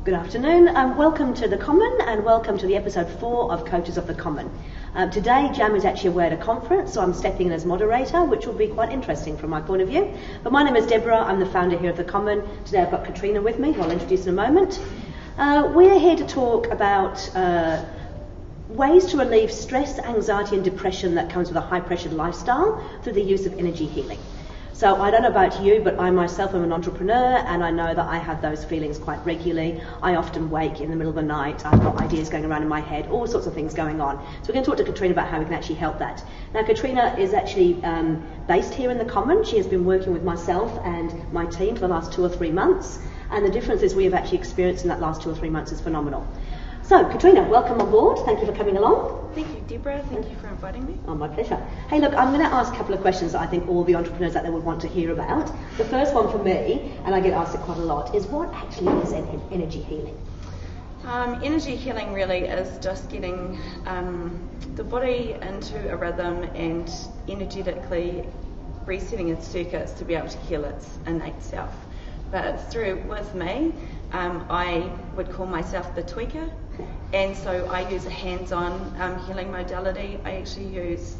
Good afternoon, welcome to The Common and welcome to the episode 4 of Coaches of The Common. Today Jam is actually away at a conference, so I'm stepping in as moderator, which will be quite interesting from my point of view. But my name is Deborah, I'm the founder here of The Common. Today I've got Katrina with me, who I'll introduce in a moment. We're here to talk about ways to relieve stress, anxiety and depression that comes with a high-pressured lifestyle through the use of energy healing. So I don't know about you, but I myself am an entrepreneur and I know that I have those feelings quite regularly. I often wake in the middle of the night, I've got ideas going around in my head, all sorts of things going on. So we're going to talk to Katrina about how we can actually help that. Now Katrina is actually based here in The Common. She has been working with myself and my team for the last 2 or 3 months, and the differences we have actually experienced in that last 2 or 3 months is phenomenal. So, Katrina, welcome on board. Thank you for coming along. Thank you, Deborah. Thank you for inviting me. Oh, my pleasure. Hey, look, I'm going to ask a couple of questions that I think all the entrepreneurs out there would want to hear about. The first one for me, and I get asked it quite a lot, is what actually is energy healing? Energy healing really is just getting the body into a rhythm and energetically resetting its circuits to be able to heal its innate self. But with me, I would call myself the tweaker, and so I use a hands-on healing modality. I actually use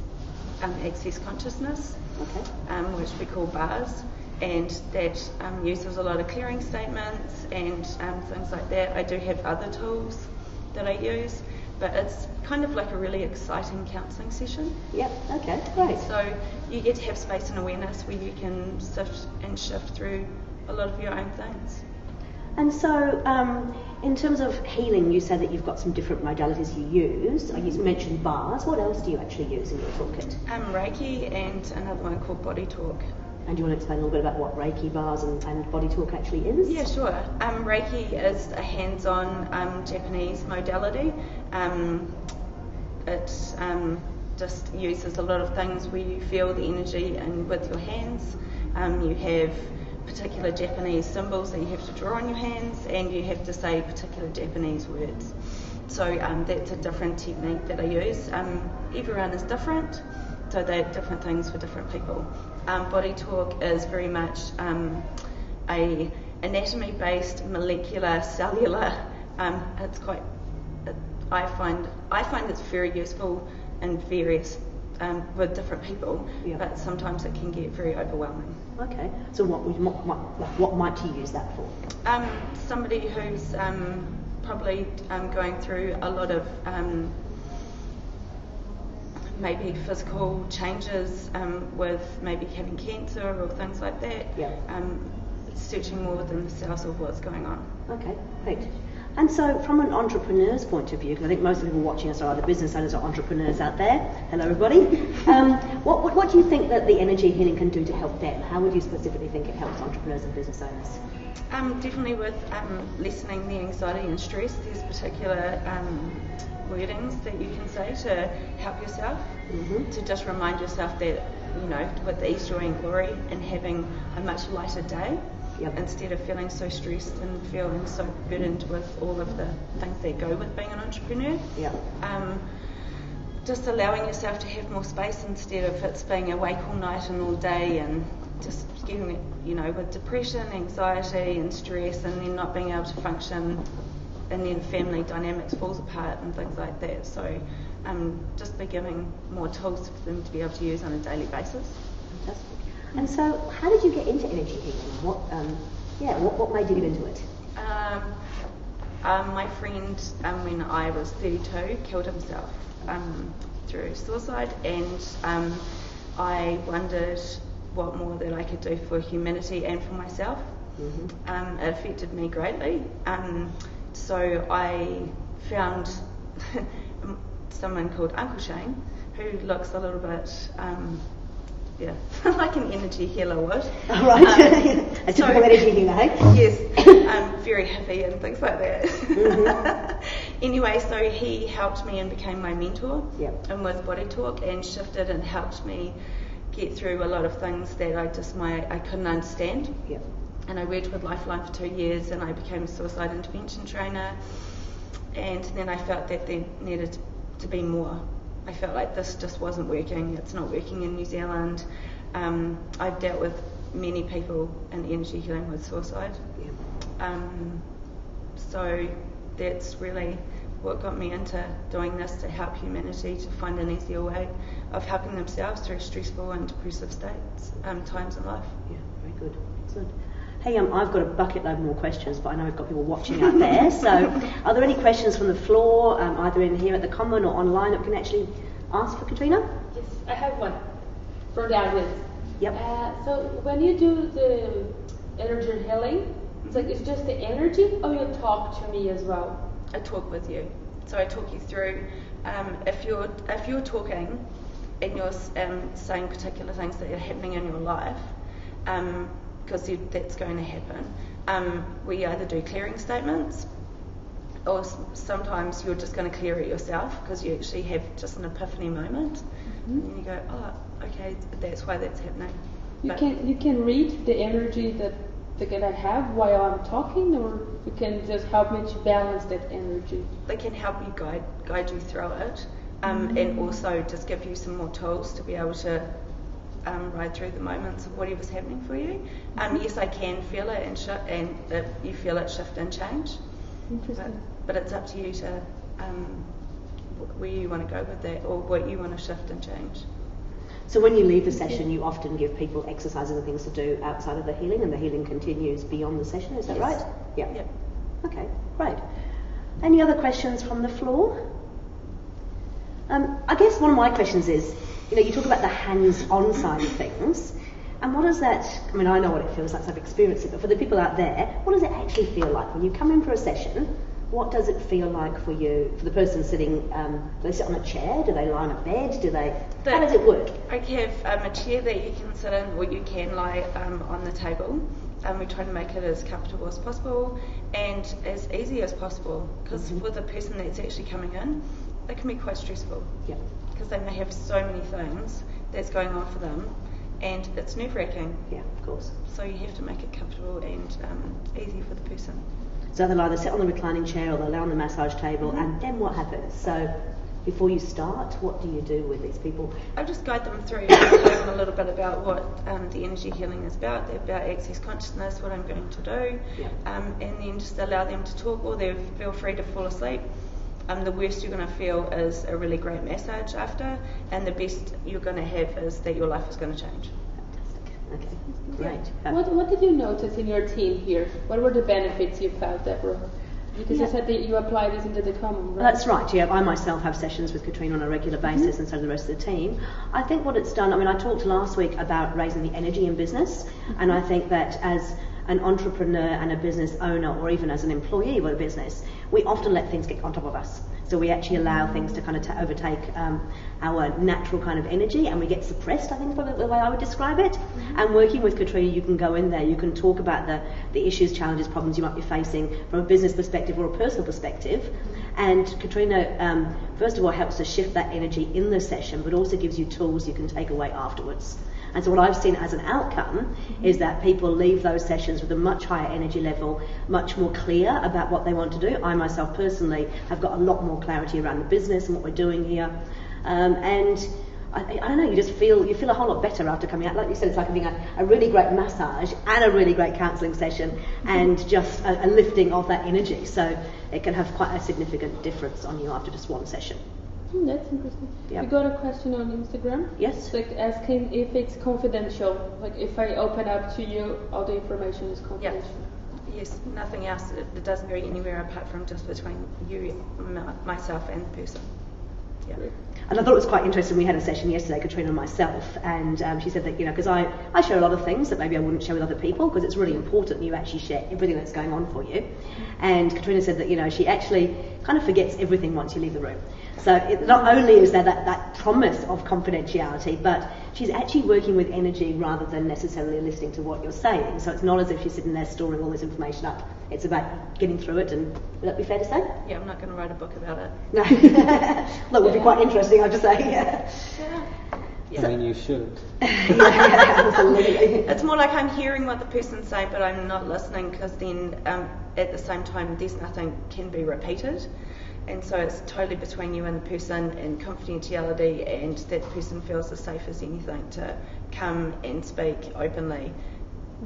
access consciousness, which we call bars, and that uses a lot of clearing statements and things like that. I do have other tools that I use, but it's kind of like a really exciting counselling session. Yep, okay, great. So you get to have space and awareness where you can shift through a lot of your own things. And so, in terms of healing, you said that you've got some different modalities you use. You mentioned bars. What else do you actually use in your toolkit? Reiki and another one called Body Talk. And do you want to explain a little bit about what Reiki bars and Body Talk actually is? Yeah, sure. Reiki is a hands-on Japanese modality. It just uses a lot of things where you feel the energy and with your hands. You have particular Japanese symbols that you have to draw on your hands, and you have to say particular Japanese words. So that's a different technique that I use. Everyone is different, so they're different things for different people. Body Talk is very much a anatomy-based, molecular, cellular. It's quite. I find it's very useful in various with different people, but sometimes it can get very overwhelming. Okay, so what might you use that for? Somebody who's probably going through a lot of maybe physical changes with maybe having cancer or things like that, searching more within themselves of what's going on. Okay, great. And so from an entrepreneur's point of view, because I think most of the people watching us are either business owners or entrepreneurs out there, hello everybody, what do you think that the energy healing can do to help them? How would you specifically think it helps entrepreneurs and business owners? Definitely with lessening the anxiety and stress, there's particular wordings that you can say to help yourself, to just remind yourself that, you know, with ease, joy and glory and having a much lighter day, instead of feeling so stressed and feeling so burdened with all of the things that go with being an entrepreneur. Just allowing yourself to have more space instead of it's being awake all night and all day and just getting it, you know, with depression, anxiety and stress, and then not being able to function, and then family dynamics falls apart and things like that. So just be giving more tools for them to be able to use on a daily basis. Fantastic. And so, how did you get into energy healing? What made you get into it? My friend, when I was 32, killed himself through suicide, and I wondered what more that I could do for humanity and for myself. It affected me greatly. So I found someone called Uncle Shane, who looks a little bit like an energy healer would. Oh, right. A typical energy healer, hey? Yes, very hippie and things like that. Anyway, so he helped me and became my mentor, and with Body Talk, and shifted and helped me get through a lot of things that I couldn't understand. And I worked with Lifeline for 2 years, and I became a suicide intervention trainer, and then I felt that there needed to be more. I felt like this just wasn't working. It's not working in New Zealand. I've dealt with many people in energy healing with suicide. So that's really what got me into doing this, to help humanity to find an easier way of helping themselves through stressful and depressive states, times in life. Yeah, very good. Excellent. Hey, I've got a bucket load more questions, but I know we've got people watching out there. So are there any questions from the floor, either in here at the Common or online, that we can actually ask for Katrina? Yes, I have one from the audience. Yep. So when you do the energy healing, it's just the energy, or you talk to me as well? I talk with you. So I talk you through, if you're talking and you're saying particular things that are happening in your life, because that's going to happen, we either do clearing statements, or sometimes you're just going to clear it yourself because you actually have just an epiphany moment, and then you go, oh, okay, that's why that's happening. You can read the energy that I have while I'm talking, or you can just help me to balance that energy? They can help you guide you through it, and also just give you some more tools to be able to ride through the moments of whatever's happening for you. Yes, I can feel it and you feel it shift and change. Interesting. But it's up to you to where you want to go with that, or what you want to shift and change. So when you leave the session, you often give people exercises and things to do outside of the healing, and the healing continues beyond the session, is that right? Yeah. Yep. Okay, great. Any other questions from the floor? I guess one of my questions is, you talk about the hands-on side of things, and what does that, I mean, I know what it feels like, so I've experienced it, but for the people out there, what does it actually feel like when you come in for a session? What does it feel like for you, for the person sitting, do they sit on a chair, do they lie on a bed, how does it work? I have a chair that you can sit in, or you can lie on the table. We try to make it as comfortable as possible and as easy as possible, because for the person that's actually coming in, it can be quite stressful. Yeah. Because they may have so many things that's going on for them, and it's nerve-wracking. Yeah, of course. So you have to make it comfortable and easy for the person. So they'll either sit on the reclining chair or they'll lie on the massage table, and then what happens? So before you start, what do you do with these people? I just guide them through, tell them a little bit about what the energy healing is about access consciousness, what I'm going to do, and then just allow them to talk, or they feel free to fall asleep. The worst you're going to feel is a really great massage after, and the best you're going to have is that your life is going to change. Okay, great. What did you notice in your team here? What were the benefits you felt, Deborah? Because you said that you apply this into the common, right? That's right, yeah. I myself have sessions with Katrina on a regular basis, and so do the rest of the team. I think what it's done, I talked last week about raising the energy in business, and I think that as an entrepreneur and a business owner, or even as an employee of a business, we often let things get on top of us. So we actually allow things to kind of overtake our natural kind of energy, and we get suppressed, I think is probably the way I would describe it. And working with Katrina, you can go in there, you can talk about the issues, challenges, problems you might be facing from a business perspective or a personal perspective. And Katrina, first of all, helps to shift that energy in the session, but also gives you tools you can take away afterwards. And so what I've seen as an outcome is that people leave those sessions with a much higher energy level, much more clear about what they want to do. I myself personally have got a lot more clarity around the business and what we're doing here. And I don't know, you feel a whole lot better after coming out. Like you said, it's like having a really great massage and a really great counselling session, and just a lifting of that energy. So it can have quite a significant difference on you after just one session. That's interesting. Yep. We got a question on Instagram. Yes. Asking if it's confidential. If I open up to you, all the information is confidential. Yes, nothing else. It doesn't go anywhere apart from just between you, myself, and the person. Yeah. And I thought it was quite interesting. We had a session yesterday, Katrina and myself, and she said that, because I share a lot of things that maybe I wouldn't share with other people, because it's really important that you actually share everything that's going on for you. And Katrina said that, she actually kind of forgets everything once you leave the room. So not only is there that promise of confidentiality, but she's actually working with energy rather than necessarily listening to what you're saying. So it's not as if she's sitting there storing all this information up. It's about getting through it, and would that be fair to say? Yeah, I'm not going to write a book about it. No. That would be quite interesting, I'd just say. Yeah. I mean, you should. Yeah, absolutely. It's more like I'm hearing what the person's saying, but I'm not listening, because then at the same time, there's nothing can be repeated. And so it's totally between you and the person, and confidentiality, and that person feels as safe as anything to come and speak openly,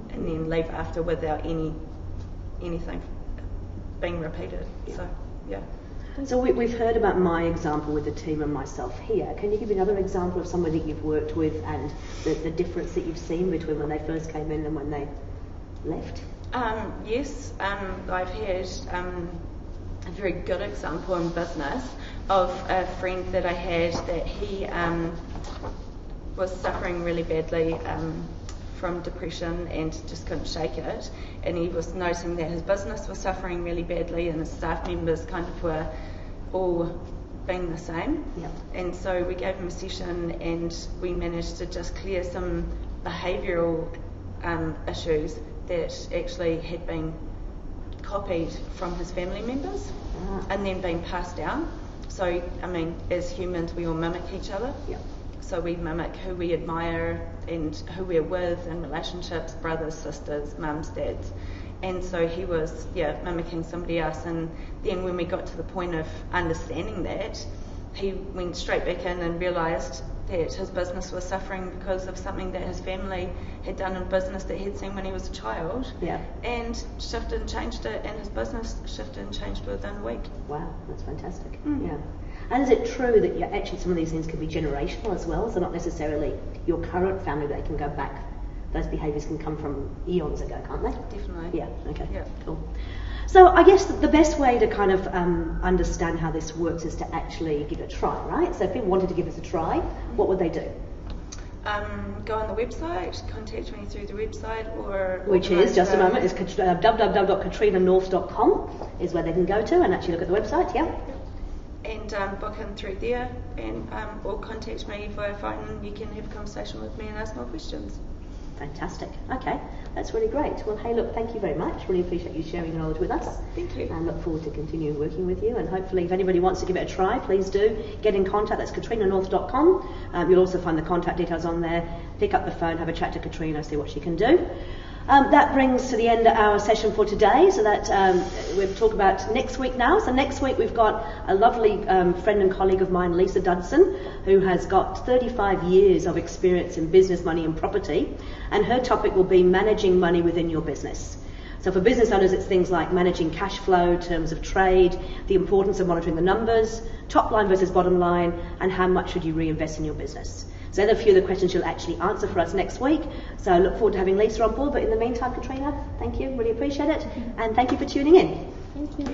and then leave after without anything being repeated. Yeah. So, yeah. So we've heard about my example with the team and myself here. Can you give me another example of somebody that you've worked with and the difference that you've seen between when they first came in and when they left? Yes, I've had a very good example in business of a friend that I had that he was suffering really badly from depression and just couldn't shake it, and he was noticing that his business was suffering really badly and his staff members kind of were all being the same. Yep. And so we gave him a session and we managed to just clear some behavioural issues that actually had been copied from his family members and then being passed down. So, I mean, as humans we all mimic each other. Yep. So we mimic who we admire and who we're with in relationships, brothers, sisters, mums, dads. And so he was, mimicking somebody else. And then when we got to the point of understanding that, he went straight back in and realised that his business was suffering because of something that his family had done in business that he'd seen when he was a child. Yeah. And shifted and changed it, and his business shifted and changed within a week. Wow, that's fantastic. Yeah. And is it true that actually some of these things can be generational as well? So not necessarily your current family, they can go back. Those behaviours can come from eons ago, can't they? Definitely. Yeah, okay, Yeah. cool. So I guess the best way to kind of understand how this works is to actually give it a try, right? So if people wanted to give us a try, what would they do? Go on the website, contact me through the website, or... Which is, just a moment, is www.katrinanorth.com is where they can go to and actually look at the website, yeah? And book in through there, and or contact me via phone, and you can have a conversation with me and ask more questions. Fantastic. Okay, that's really great. Well, hey, look, thank you very much. Really appreciate you sharing your knowledge with us. Thank you. And look forward to continuing working with you. And hopefully, if anybody wants to give it a try, please do get in contact. That's katrinanorth.com. You'll also find the contact details on there. Pick up the phone, have a chat to Katrina, see what she can do. That brings to the end of our session for today. So that we'll talk about next week now. So next week we've got a lovely friend and colleague of mine, Lisa Dudson, who has got 35 years of experience in business, money and property. And her topic will be managing money within your business. So for business owners, it's things like managing cash flow, terms of trade, the importance of monitoring the numbers, top line versus bottom line, and how much should you reinvest in your business. So they're a few of the questions she'll actually answer for us next week. So I look forward to having Lisa on board. But in the meantime, Katrina, thank you. Really appreciate it. And thank you for tuning in. Thank you.